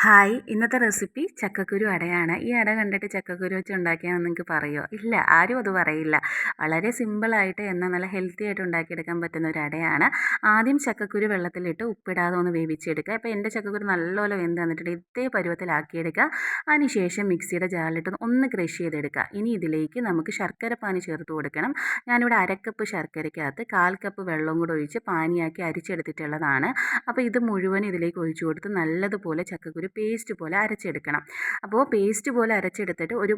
Hi, ഇന്നത്തെ recipe ചക്കക്കുരു അടയാണ്. ഈ അട കണ്ടിട്ട് ചക്കക്കുരു വെച്ച് ഉണ്ടാക്കിയാൽ നിങ്ങൾക്ക് പറയുമോ? ഇല്ല, ആരും അത് പറയില്ല. വളരെ സിമ്പിളായിട്ട് എന്നാൽ നല്ല ഹെൽത്തി ആയിട്ട് ഉണ്ടാക്കിയെടുക്കാൻ പറ്റുന്ന ഒരു അടയാണ്. ആദ്യം ചക്കക്കുരു വെള്ളത്തിലിട്ട് ഉപ്പിടാതെ ഒന്ന് വേവിച്ചെടുക്കുക. ഇപ്പോൾ എൻ്റെ ചക്കക്കുരു നല്ലപോലെ വെന്ത് വന്നിട്ടുണ്ട്. ഇതേ പരുവത്തിലാക്കിയെടുക്കുക. അതിനുശേഷം മിക്സിയുടെ ജാറിലിട്ട് ഒന്ന് ക്രഷ് ചെയ്തെടുക്കുക. ഇനി ഇതിലേക്ക് നമുക്ക് ശർക്കര പാനി ചേർത്ത് കൊടുക്കണം. ഞാനിവിടെ അരക്കപ്പ് ശർക്കരയ്ക്കകത്ത് 1/4 കപ്പ് വെള്ളവും കൂടെ ഒഴിച്ച് പാനിയാക്കി അരിച്ചെടുത്തിട്ടുള്ളതാണ്. അപ്പോൾ ഇത് മുഴുവൻ ഇതിലേക്ക് ഒഴിച്ചു കൊടുത്ത് നല്ലതുപോലെ ചക്കക്കുരു പേസ്റ്റ് പോലെ അരച്ചെടുക്കണം. അപ്പോൾ പേസ്റ്റ് പോലെ അരച്ചെടുത്തിട്ട് ഒരു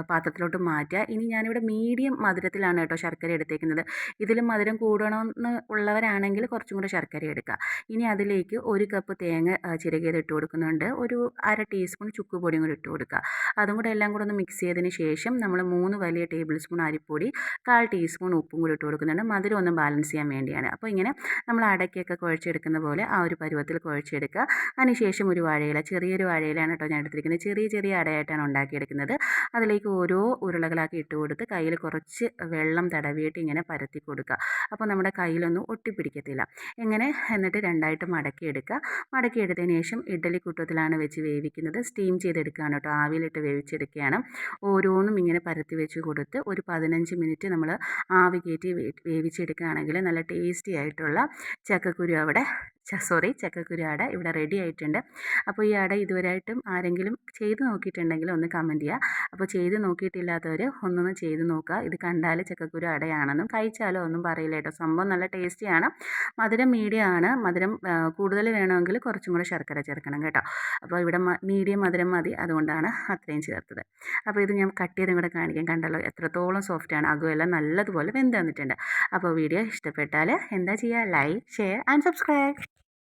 പാത്രത്തിലോട്ട് മാറ്റുക. ഇനി ഞാനിവിടെ മീഡിയം മധുരത്തിലാണ് കേട്ടോ ശർക്കര എടുത്തേക്കുന്നത്. ഇതിലും മധുരം കൂടണമെന്ന് ഉള്ളവരാണെങ്കിൽ കുറച്ചും കൂടെ ശർക്കര എടുക്കുക. ഇനി അതിലേക്ക് 1 കപ്പ് തേങ്ങ ചിരകിയത് ഇട്ട് കൊടുക്കുന്നുണ്ട്. ഒരു 1/2 ടീസ്പൂൺ ചുക്ക് പൊടിയും കൂടി ഇട്ട് കൊടുക്കുക. അതും കൂടെ എല്ലാം കൂടെ ഒന്ന് മിക്സ് ചെയ്തതിന് ശേഷം നമ്മൾ 3 വലിയ ടേബിൾ സ്പൂൺ അരിപ്പൊടി, 1/4 ടീസ്പൂൺ ഉപ്പും കൂടി ഇട്ട് കൊടുക്കുന്നുണ്ട്. മധുരം ഒന്ന് ബാലൻസ് ചെയ്യാൻ വേണ്ടിയാണ്. അപ്പോൾ ഇങ്ങനെ നമ്മൾ അടയ്ക്കൊക്കെ കുഴച്ചെടുക്കുന്ന പോലെ ആ ഒരു പരുവത്തിൽ കുഴച്ചെടുക്കുക. അതിനുശേഷം ഒരു വാഴയില, ചെറിയൊരു വാഴയിലാണ് കേട്ടോ ഞാൻ എടുത്തിരിക്കുന്നത്. ചെറിയ ചെറിയ അടയായിട്ടാണ് ഉണ്ടാക്കിയെടുക്കുന്നത്. അതിലേക്ക് ഓരോ ഉരുളകളാക്കി ഇട്ട് കൊടുത്ത് കയ്യിൽ കുറച്ച് വെള്ളം തടവിയിട്ട് ഇങ്ങനെ പരത്തി കൊടുക്കുക. അപ്പോൾ നമ്മുടെ കയ്യിലൊന്നും ഒട്ടിപ്പിടിക്കത്തില്ല. എന്നിട്ട് രണ്ടായിട്ട് മടക്കിയെടുക്കുക. മടക്കിയെടുത്തതിന് ശേഷം ഇഡ്ഡലി കുട്ടത്തിലാണ് വെച്ച് വേവിക്കുന്നത്. സ്റ്റീം ചെയ്തെടുക്കുകയാണ് കേട്ടോ, ആവിയിലിട്ട് വേവിച്ചെടുക്കുകയാണ്. ഓരോന്നും ഇങ്ങനെ പരത്തി വെച്ച് കൊടുത്ത് ഒരു 15 മിനിറ്റ് നമ്മൾ ആവി കയറ്റി വേവിച്ചെടുക്കുകയാണെങ്കിൽ നല്ല ടേസ്റ്റി ആയിട്ടുള്ള ചക്കക്കുരു അട ഇവിടെ റെഡി ആയിട്ടുണ്ട്. അപ്പോൾ ഈ അട ഇതുവരെയായിട്ടും ആരെങ്കിലും ചെയ്ത് നോക്കിയിട്ടുണ്ടെങ്കിൽ ഒന്ന് കമൻറ്റ് ചെയ്യുക. അപ്പോൾ ചെയ്ത് നോക്കിയിട്ടില്ലാത്തവർ ഒന്നൊന്ന് ചെയ്ത് നോക്കുക. ഇത് കണ്ടാൽ ചക്കക്കുരു അടയാണെന്നും കഴിച്ചാലോ ഒന്നും പറയില്ല കേട്ടോ. സംഭവം നല്ല ടേസ്റ്റിയാണ്. മധുരം മീഡിയം ആണ്. മധുരം കൂടുതൽ വേണമെങ്കിൽ കുറച്ചും കൂടെ ശർക്കര ചേർക്കണം കേട്ടോ. അപ്പോൾ ഇവിടെ മീഡിയം മധുരം മതി, അതുകൊണ്ടാണ് അത്രയും ചേർത്തത്. അപ്പോൾ ഇത് ഞാൻ കട്ട് ചെയ്തും കൂടെ കാണിക്കാം. കണ്ടല്ലോ എത്രത്തോളം സോഫ്റ്റാണ്. അകമെല്ലാം നല്ലതുപോലെ വെന്ത് വന്നിട്ടുണ്ട്. അപ്പോൾ വീഡിയോ ഇഷ്ടപ്പെട്ടാൽ എന്താ ചെയ്യുക? Like, share and subscribe.